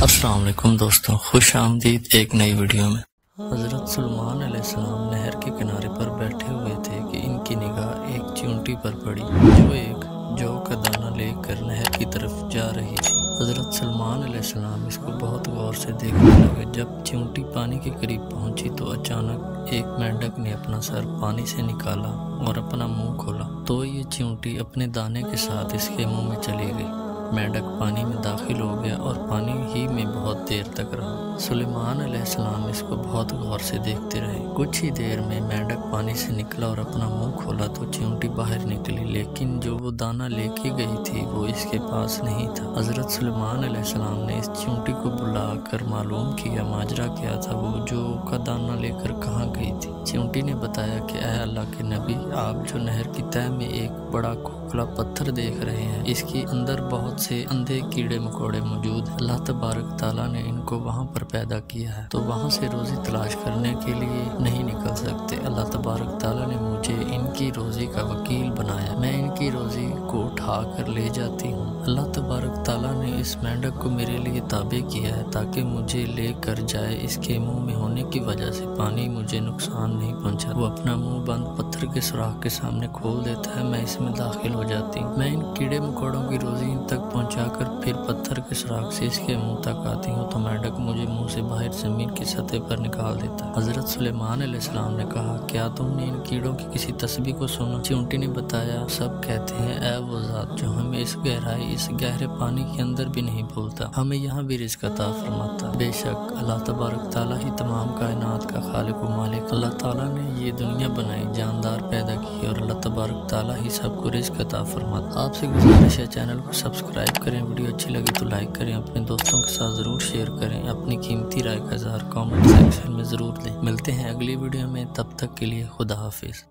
السلام علیکم دوستوں، خوش آمدید ایک نئی ویڈیو میں۔ حضرت سلیمان علیہ السلام نہر کے کنارے پر بیٹھے ہوئے تھے کہ ان کی نگاہ ایک چیونٹی پر پڑی جو ایک جو کا دانہ لے کر نہر کی طرف جا رہی تھی۔ حضرت سلیمان علیہ السلام اس کو بہت غور سے دیکھنے لگے۔ جب چیونٹی پانی کے قریب پہنچی تو اچانک ایک مینڈک نے اپنا سر پانی سے نکالا اور اپنا منہ کھولا تو یہ چیونٹی اپنے دانے کے ساتھ اس کے منہ میں چلی گئی۔ مینڈک پانی میں داخل ہو گیا اور پانی ہی میں بہت دیر تک رہا۔ سلیمان علیہ السلام اس کو بہت غور سے دیکھتے رہے۔ کچھ ہی دیر میں مینڈک پانی سے نکلا اور اپنا منہ کھولا تو چیونٹی باہر نکلی، لیکن جو وہ دانہ لے کے گئی تھی وہ اس کے پاس نہیں تھا۔ حضرت سلیمان علیہ السلام نے اس چیونٹی کو بلا کر معلوم کیا ماجرا کیا تھا، وہ جو کا دانہ لے کر کہاں گئی تھی۔ چیونٹی نے بتایا کہ اے اللہ کے نبی، آپ جو نہر کی تہہ میں ایک بڑا کھوکھلا پتھر دیکھ رہے ہیں، اس کے اندر بہت سے اندھے کیڑے مکوڑے موجود ہیں۔ اللہ تبارک تعالیٰ نے ان کو وہاں پر پیدا کیا ہے تو وہاں سے روزی تلاش کرنے کے لیے نہیں نکل سکتے۔ اللہ تبارک تعالیٰ نے مجھے ان کی روزی کا وکیل بنایا، میں ان کی روزی کو اٹھا کر لے جاتی ہوں۔ اللہ تبارک تعالیٰ نے اس مینڈک کو میرے لیے تابع کیا ہے تاکہ مجھے لے کر جائے۔ اس کے منہ میں ہونے کی وجہ سے پانی مجھے نقصان نہیں پہنچا۔ وہ اپنا منہ بند پتھر کے سوراخ کے سامنے کھول دیتا ہے، میں اس میں داخل ہو جاتی ہوں۔ میں ان کیڑے مکوڑوں کی روزی ان تک پہنچا کر پھر پتھر کے سوراخ سے اس کے منہ تک آتی ہوں تو مینڈک مجھے منہ سے باہر زمین کی سطح پر نکال دیتا ہے۔ حضرت سلیمان علیہ السلام نے کہا، کیا تم نے ان کیڑوں کی کسی تسبیح کو سنا؟ چیونٹی نے بتایا، سب کہتے ہیں اے وہ ذات جو ہمیں اس گہرائی، اس گہرے پانی کے اندر بھی نہیں بھولتا، ہمیں یہاں بھی رزق عطا فرماتا۔ بے شک اللہ تبارک تعالیٰ ہی تمام کائنات کا خالق و مالک۔ اللہ تعالیٰ نے یہ دنیا بنائی، جاندار پیدا کی اور اللہ تبارک تعالیٰ ہی سب کو رزق عطا فرماتا۔ آپ سے گزارش ہے چینل کو سبسکرائب کریں، ویڈیو اچھی لگے تو لائک کریں، اپنے دوستوں کے ساتھ ضرور شیئر کریں، اپنی قیمتی رائے کا اظہار کامنٹ سیکشن میں ضرور دیں۔ ملتے ہیں اگلی ویڈیو میں، تب تک کے لیے خدا حافظ۔